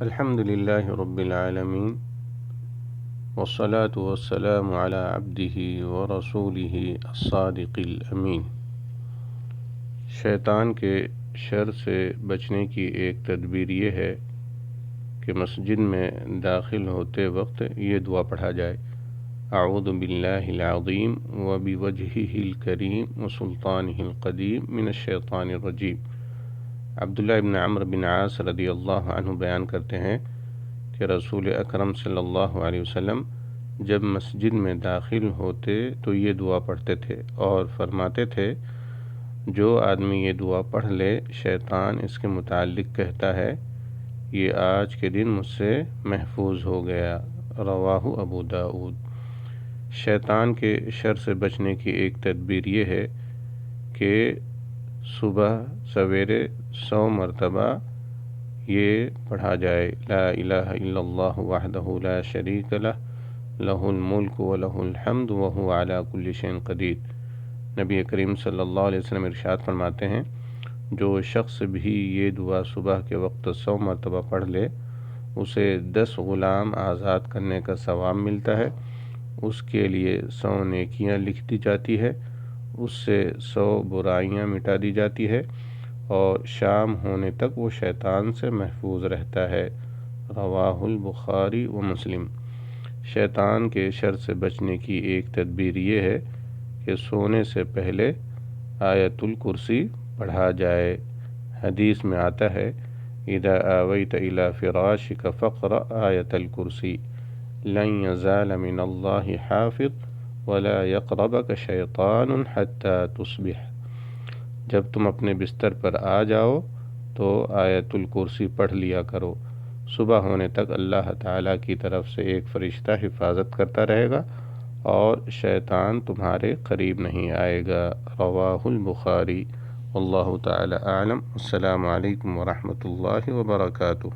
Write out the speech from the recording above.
الحمد للہ رب العالمین والصلاة والسلام علی عبدہ ورسولہ الصادق الامین۔ شیطان کے شر سے بچنے کی ایک تدبیر یہ ہے کہ مسجد میں داخل ہوتے وقت یہ دعا پڑھا جائے: اعوذ باللہ العظیم وبوجہہ الکریم وسلطانہ القدیم من الشیطان الرجیم۔ عبداللہ ابن عمرو بن عاص رضی اللہ عنہ بیان کرتے ہیں کہ رسول اکرم صلی اللہ علیہ وسلم جب مسجد میں داخل ہوتے تو یہ دعا پڑھتے تھے اور فرماتے تھے: جو آدمی یہ دعا پڑھ لے، شیطان اس کے متعلق کہتا ہے یہ آج کے دن مجھ سے محفوظ ہو گیا۔ رواہ ابو داؤد۔ شیطان کے شر سے بچنے کی ایک تدبیر یہ ہے کہ صبح سویرے 100 مرتبہ یہ پڑھا جائے: لا الہ الا اللہ وحدہ لا شریک لہ لہ الملک ولہ الحمد وہو علی کل شیء قدیر۔ نبی کریم صلی اللہ علیہ وسلم ارشاد فرماتے ہیں: جو شخص بھی یہ دعا صبح کے وقت 100 مرتبہ پڑھ لے، اسے 10 غلام آزاد کرنے کا ثواب ملتا ہے، اس کے لیے 100 نیکیاں لکھ دی جاتی ہے، اس سے 100 برائیاں مٹا دی جاتی ہے، اور شام ہونے تک وہ شیطان سے محفوظ رہتا ہے۔ رواہ البخاری و مسلم۔ شیطان کے شر سے بچنے کی ایک تدبیر یہ ہے کہ سونے سے پہلے آیت الکرسی پڑھا جائے۔ حدیث میں آتا ہے: اذا آویت الی فراشک فاقرأ آیت الکرسی لن یزال من اللہ حافظ ولا یقربک شیطان حتی تصبح۔ جب تم اپنے بستر پر آ جاؤ تو آیت الکرسی پڑھ لیا کرو، صبح ہونے تک اللہ تعالیٰ کی طرف سے ایک فرشتہ حفاظت کرتا رہے گا اور شیطان تمہارے قریب نہیں آئے گا۔ رواہ البخاری۔ واللہ تعالی اعلم۔ السلام علیکم ورحمۃ اللہ وبرکاتہ۔